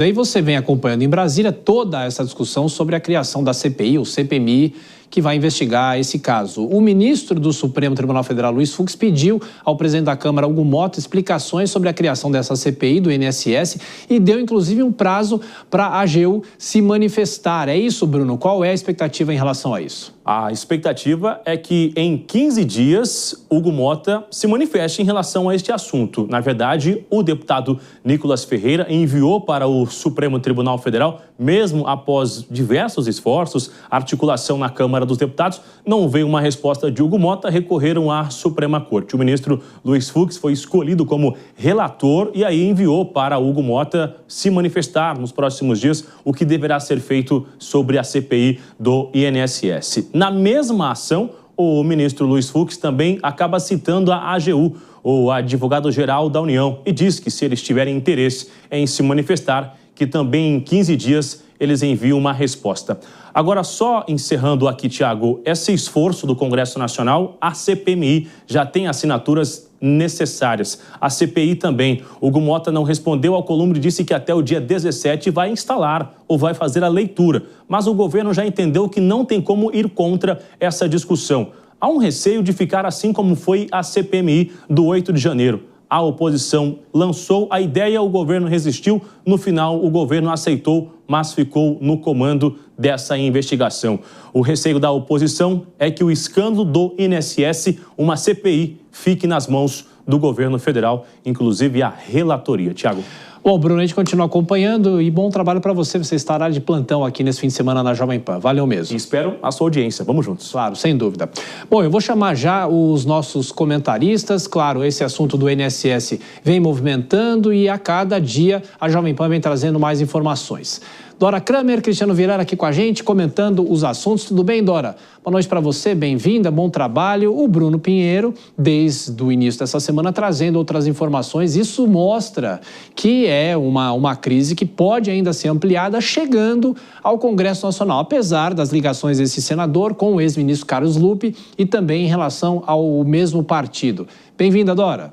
Daí você vem acompanhando em Brasília toda essa discussão sobre a criação da CPI, ou CPMI, que vai investigar esse caso. O ministro do Supremo Tribunal Federal, Luiz Fux, pediu ao presidente da Câmara, Hugo Mota, explicações sobre a criação dessa CPI do INSS e deu, inclusive, um prazo para a AGU se manifestar. É isso, Bruno? Qual é a expectativa em relação a isso? A expectativa é que em 15 dias Hugo Mota se manifeste em relação a este assunto. Na verdade, o deputado Nicolas Ferreira enviou para o Supremo Tribunal Federal, mesmo após diversos esforços, articulação na Câmara dos Deputados, não veio uma resposta de Hugo Mota, recorreram à Suprema Corte. O ministro Luiz Fux foi escolhido como relator e aí enviou para Hugo Mota se manifestar nos próximos dias o que deverá ser feito sobre a CPI do INSS. Na mesma ação, o ministro Luiz Fux também acaba citando a AGU, o advogado-geral da União, e diz que se eles tiverem interesse em se manifestar, que também em 15 dias eles enviam uma resposta. Agora, só encerrando aqui, Tiago, esse esforço do Congresso Nacional, a CPMI já tem assinaturas necessárias. A CPI também. Hugo Mota não respondeu ao Columbre e disse que até o dia 17 vai instalar ou vai fazer a leitura. Mas o governo já entendeu que não tem como ir contra essa discussão. Há um receio de ficar assim como foi a CPMI do 8 de janeiro. A oposição lançou a ideia, o governo resistiu. No final, o governo aceitou, mas ficou no comando dessa investigação. O receio da oposição é que o escândalo do INSS, uma CPI, fique nas mãos do governo federal, inclusive a relatoria. Tiago. Bom, Bruno, a gente continua acompanhando e bom trabalho para você. Você estará de plantão aqui nesse fim de semana na Jovem Pan. Valeu mesmo. E espero a sua audiência. Vamos juntos. Claro, sem dúvida. Bom, eu vou chamar já os nossos comentaristas. Claro, esse assunto do INSS vem movimentando e a cada dia a Jovem Pan vem trazendo mais informações. Dora Kramer, Cristiano Vilela aqui com a gente, comentando os assuntos. Tudo bem, Dora? Boa noite para você, bem-vinda, bom trabalho. O Bruno Pinheiro, desde o início dessa semana, trazendo outras informações. Isso mostra que é uma crise que pode ainda ser ampliada, chegando ao Congresso Nacional, apesar das ligações desse senador com o ex-ministro Carlos Lupe e também em relação ao mesmo partido. Bem-vinda, Dora.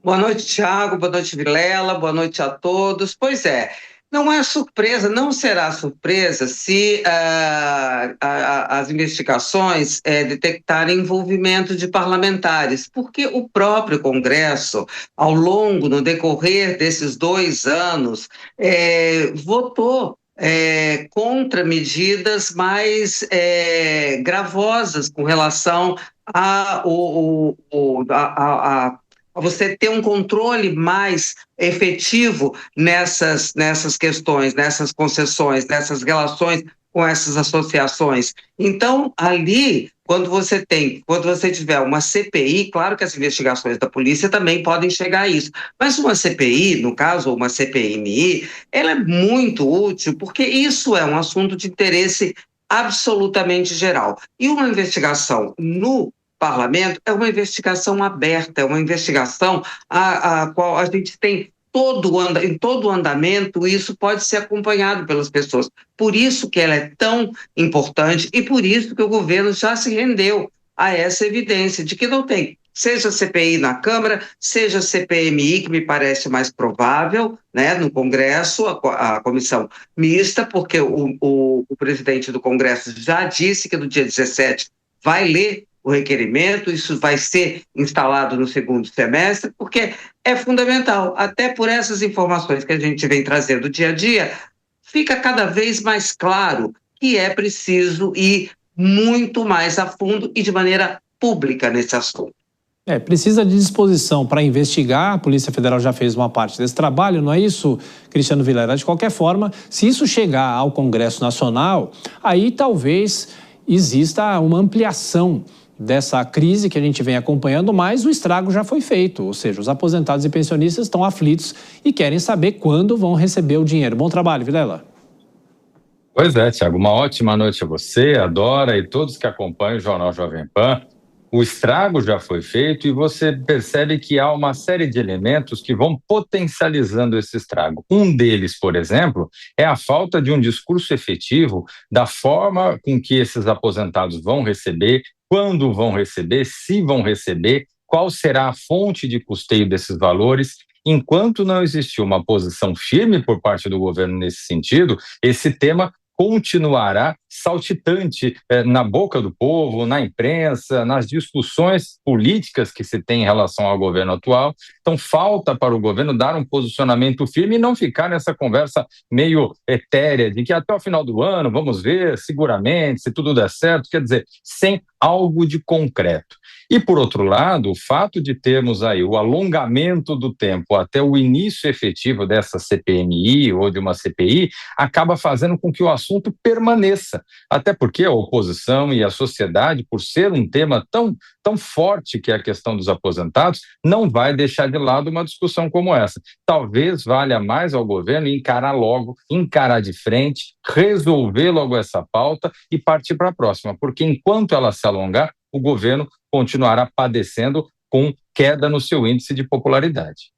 Boa noite, Thiago. Boa noite, Vilela. Boa noite a todos. Pois é. Não é surpresa, não será surpresa se as investigações detectarem envolvimento de parlamentares, porque o próprio Congresso, no decorrer desses 2 anos, votou contra medidas mais gravosas com relação a você ter um controle mais efetivo nessas questões, nessas concessões, nessas relações com essas associações. Então, ali, quando você tiver uma CPI, claro que as investigações da polícia também podem chegar a isso, mas uma CPI, no caso, uma CPMI, ela é muito útil, porque isso é um assunto de interesse absolutamente geral. E uma investigação no Parlamento é uma investigação aberta, é uma investigação a qual a gente tem em todo o andamento, isso pode ser acompanhado pelas pessoas. Por isso que ela é tão importante e por isso que o governo já se rendeu a essa evidência de que não tem, seja CPI na Câmara, seja CPMI, que me parece mais provável, né, no Congresso, a comissão mista, porque o presidente do Congresso já disse que no dia 17 vai ler o requerimento, isso vai ser instalado no segundo semestre, porque é fundamental, até por essas informações que a gente vem trazendo dia a dia, fica cada vez mais claro que é preciso ir muito mais a fundo e de maneira pública nesse assunto. Precisa de disposição para investigar, a Polícia Federal já fez uma parte desse trabalho, não é isso, Cristiano Vilela? De qualquer forma, se isso chegar ao Congresso Nacional, aí talvez exista uma ampliação dessa crise que a gente vem acompanhando, mas o estrago já foi feito, ou seja, os aposentados e pensionistas estão aflitos e querem saber quando vão receber o dinheiro. Bom trabalho, Vilela. Pois é, Thiago, uma ótima noite a você, a Dora e todos que acompanham o Jornal Jovem Pan. O estrago já foi feito e você percebe que há uma série de elementos que vão potencializando esse estrago. Um deles, por exemplo, é a falta de um discurso efetivo da forma com que esses aposentados vão receber, quando vão receber, se vão receber, qual será a fonte de custeio desses valores. enquanto não existir uma posição firme por parte do governo nesse sentido, esse tema continuará saltitante na boca do povo, na imprensa, nas discussões políticas que se tem em relação ao governo atual. Então, falta para o governo dar um posicionamento firme e não ficar nessa conversa meio etérea de que até o final do ano, vamos ver, seguramente, se tudo der certo, quer dizer, sem algo de concreto. E, por outro lado, o fato de termos aí o alongamento do tempo até o início efetivo dessa CPMI ou de uma CPI acaba fazendo com que o assunto permaneça. Até porque a oposição e a sociedade, por ser um tema tão forte que é a questão dos aposentados, não vai deixar de lado uma discussão como essa. Talvez valha mais ao governo encarar de frente, resolver logo essa pauta e partir para a próxima, porque enquanto ela se alongar, o governo continuará padecendo com queda no seu índice de popularidade.